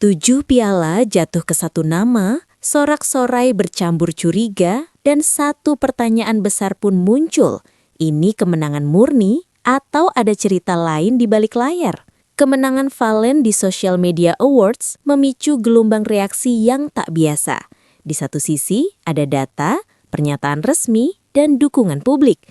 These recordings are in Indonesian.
7 piala jatuh ke satu nama, sorak-sorai bercampur curiga, dan satu pertanyaan besar pun muncul. Ini kemenangan murni atau ada cerita lain di balik layar? Kemenangan Fallen di Social Media Awards memicu gelombang reaksi yang tak biasa. Di satu sisi ada data, pernyataan resmi, dan dukungan publik.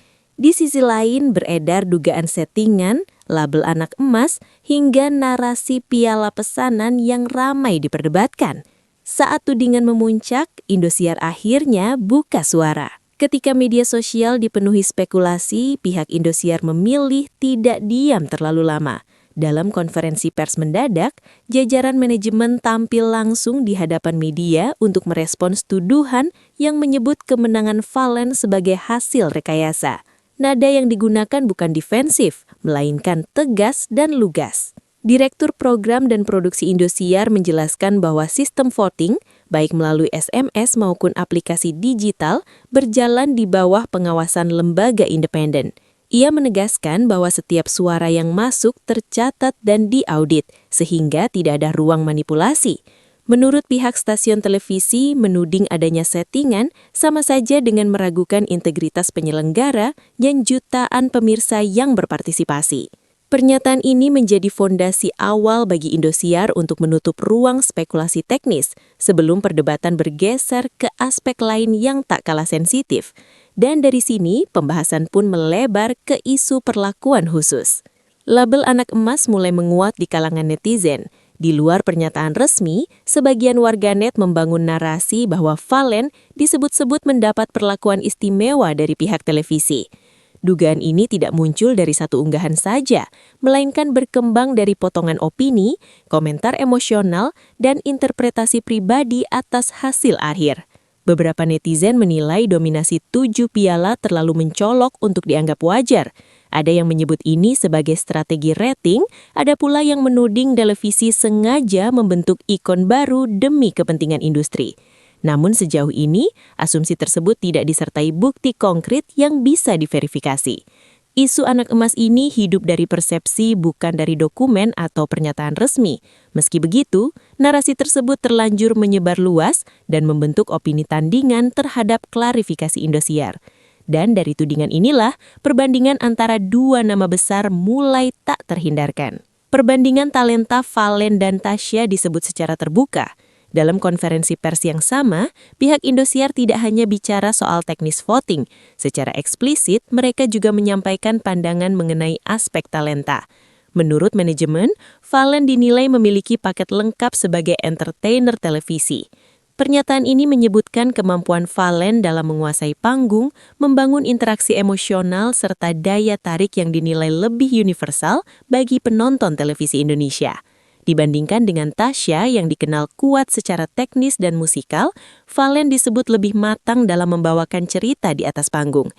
Di sisi lain beredar dugaan settingan, label anak emas, hingga narasi piala pesanan yang ramai diperdebatkan. Saat tudingan memuncak, Indosiar akhirnya buka suara. Ketika media sosial dipenuhi spekulasi, pihak Indosiar memilih tidak diam terlalu lama. Dalam konferensi pers mendadak, jajaran manajemen tampil langsung di hadapan media untuk merespons tuduhan yang menyebut kemenangan Fallen sebagai hasil rekayasa. Nada yang digunakan bukan defensif, melainkan tegas dan lugas. Direktur Program dan Produksi Indosiar menjelaskan bahwa sistem voting, baik melalui SMS maupun aplikasi digital, berjalan di bawah pengawasan lembaga independen. Ia menegaskan bahwa setiap suara yang masuk tercatat dan diaudit, sehingga tidak ada ruang manipulasi. Menurut pihak stasiun televisi, menuding adanya settingan sama saja dengan meragukan integritas penyelenggara dan jutaan pemirsa yang berpartisipasi. Pernyataan ini menjadi fondasi awal bagi Indosiar untuk menutup ruang spekulasi teknis sebelum perdebatan bergeser ke aspek lain yang tak kalah sensitif. Dan dari sini, pembahasan pun melebar ke isu perlakuan khusus. Label anak emas mulai menguat di kalangan netizen. Di luar pernyataan resmi, sebagian warganet membangun narasi bahwa Fallen disebut-sebut mendapat perlakuan istimewa dari pihak televisi. Dugaan ini tidak muncul dari satu unggahan saja, melainkan berkembang dari potongan opini, komentar emosional, dan interpretasi pribadi atas hasil akhir. Beberapa netizen menilai dominasi 7 piala terlalu mencolok untuk dianggap wajar. Ada yang menyebut ini sebagai strategi rating, ada pula yang menuding televisi sengaja membentuk ikon baru demi kepentingan industri. Namun sejauh ini, asumsi tersebut tidak disertai bukti konkret yang bisa diverifikasi. Isu anak emas ini hidup dari persepsi bukan dari dokumen atau pernyataan resmi. Meski begitu, narasi tersebut terlanjur menyebar luas dan membentuk opini tandingan terhadap klarifikasi Indosiar. Dan dari tudingan inilah, perbandingan antara dua nama besar mulai tak terhindarkan. Perbandingan talenta Fallen dan Tasya disebut secara terbuka. Dalam konferensi pers yang sama, pihak Indosiar tidak hanya bicara soal teknis voting. Secara eksplisit, mereka juga menyampaikan pandangan mengenai aspek talenta. Menurut manajemen, Fallen dinilai memiliki paket lengkap sebagai entertainer televisi. Pernyataan ini menyebutkan kemampuan Fallen dalam menguasai panggung, membangun interaksi emosional, serta daya tarik yang dinilai lebih universal bagi penonton televisi Indonesia. Dibandingkan dengan Tasya yang dikenal kuat secara teknis dan musikal, Fallen disebut lebih matang dalam membawakan cerita di atas panggung.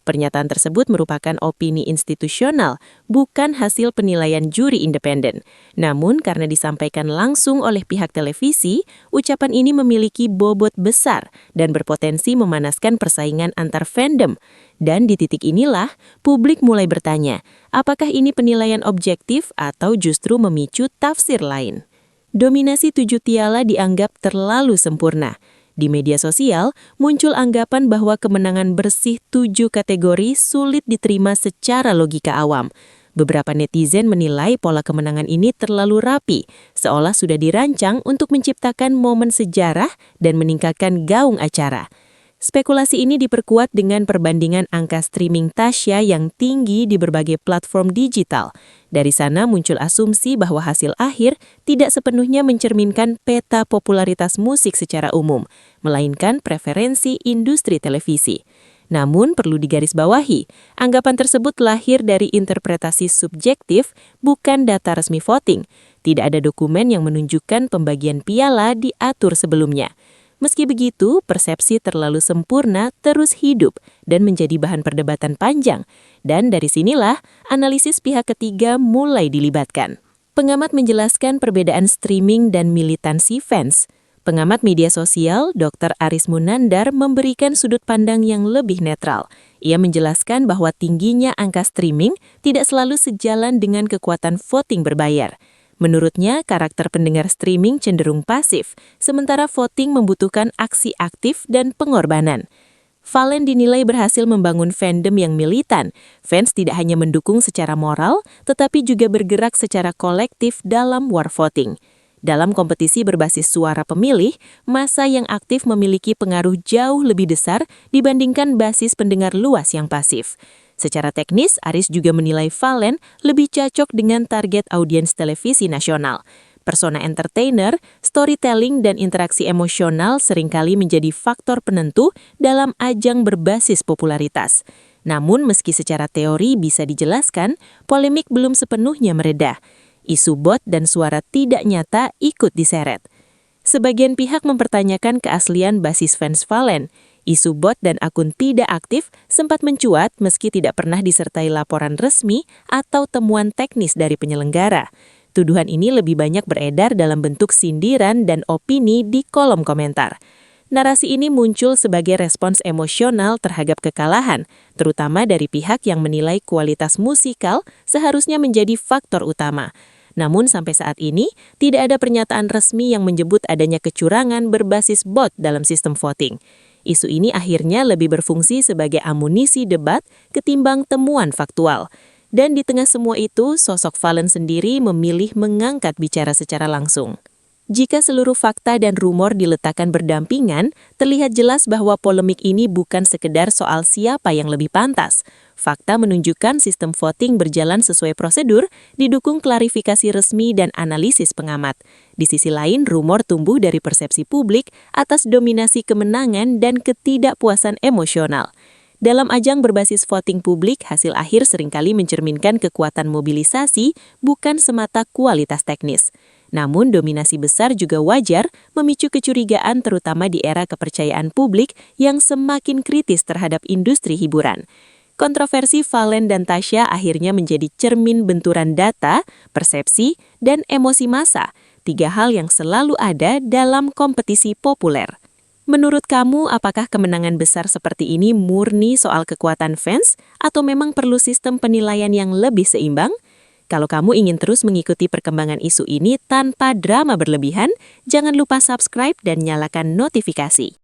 Pernyataan tersebut merupakan opini institusional, bukan hasil penilaian juri independen. Namun karena disampaikan langsung oleh pihak televisi, ucapan ini memiliki bobot besar dan berpotensi memanaskan persaingan antar fandom. Dan di titik inilah, publik mulai bertanya, apakah ini penilaian objektif atau justru memicu tafsir lain? Dominasi 7 piala dianggap terlalu sempurna. Di media sosial, muncul anggapan bahwa kemenangan bersih 7 kategori sulit diterima secara logika awam. Beberapa netizen menilai pola kemenangan ini terlalu rapi, seolah sudah dirancang untuk menciptakan momen sejarah dan meningkatkan gaung acara. Spekulasi ini diperkuat dengan perbandingan angka streaming Tasya yang tinggi di berbagai platform digital. Dari sana muncul asumsi bahwa hasil akhir tidak sepenuhnya mencerminkan peta popularitas musik secara umum, melainkan preferensi industri televisi. Namun perlu digarisbawahi, anggapan tersebut lahir dari interpretasi subjektif, bukan data resmi voting. Tidak ada dokumen yang menunjukkan pembagian piala diatur sebelumnya. Meski begitu, persepsi terlalu sempurna terus hidup dan menjadi bahan perdebatan panjang. Dan dari sinilah, analisis pihak ketiga mulai dilibatkan. Pengamat menjelaskan perbedaan streaming dan militansi fans. Pengamat media sosial, Dr. Aris Munandar, memberikan sudut pandang yang lebih netral. Ia menjelaskan bahwa tingginya angka streaming tidak selalu sejalan dengan kekuatan voting berbayar. Menurutnya, karakter pendengar streaming cenderung pasif, sementara voting membutuhkan aksi aktif dan pengorbanan. Valen dinilai berhasil membangun fandom yang militan. Fans tidak hanya mendukung secara moral, tetapi juga bergerak secara kolektif dalam war voting. Dalam kompetisi berbasis suara pemilih, massa yang aktif memiliki pengaruh jauh lebih besar dibandingkan basis pendengar luas yang pasif. Secara teknis, Aris juga menilai Valen lebih cocok dengan target audiens televisi nasional. Persona entertainer, storytelling, dan interaksi emosional seringkali menjadi faktor penentu dalam ajang berbasis popularitas. Namun, meski secara teori bisa dijelaskan, polemik belum sepenuhnya mereda. Isu bot dan suara tidak nyata ikut diseret. Sebagian pihak mempertanyakan keaslian basis fans Valen. Isu bot dan akun tidak aktif sempat mencuat meski tidak pernah disertai laporan resmi atau temuan teknis dari penyelenggara. Tuduhan ini lebih banyak beredar dalam bentuk sindiran dan opini di kolom komentar. Narasi ini muncul sebagai respons emosional terhadap kekalahan, terutama dari pihak yang menilai kualitas musikal seharusnya menjadi faktor utama. Namun sampai saat ini, tidak ada pernyataan resmi yang menyebut adanya kecurangan berbasis bot dalam sistem voting. Isu ini akhirnya lebih berfungsi sebagai amunisi debat ketimbang temuan faktual. Dan di tengah semua itu, sosok Valen sendiri memilih mengangkat bicara secara langsung. Jika seluruh fakta dan rumor diletakkan berdampingan, terlihat jelas bahwa polemik ini bukan sekedar soal siapa yang lebih pantas. Fakta menunjukkan sistem voting berjalan sesuai prosedur, didukung klarifikasi resmi dan analisis pengamat. Di sisi lain, rumor tumbuh dari persepsi publik atas dominasi kemenangan dan ketidakpuasan emosional. Dalam ajang berbasis voting publik, hasil akhir seringkali mencerminkan kekuatan mobilisasi, bukan semata kualitas teknis. Namun, dominasi besar juga wajar memicu kecurigaan terutama di era kepercayaan publik yang semakin kritis terhadap industri hiburan. Kontroversi Valen dan Tasya akhirnya menjadi cermin benturan data, persepsi, dan emosi massa, tiga hal yang selalu ada dalam kompetisi populer. Menurut kamu, apakah kemenangan besar seperti ini murni soal kekuatan fans atau memang perlu sistem penilaian yang lebih seimbang? Kalau kamu ingin terus mengikuti perkembangan isu ini tanpa drama berlebihan, jangan lupa subscribe dan nyalakan notifikasi.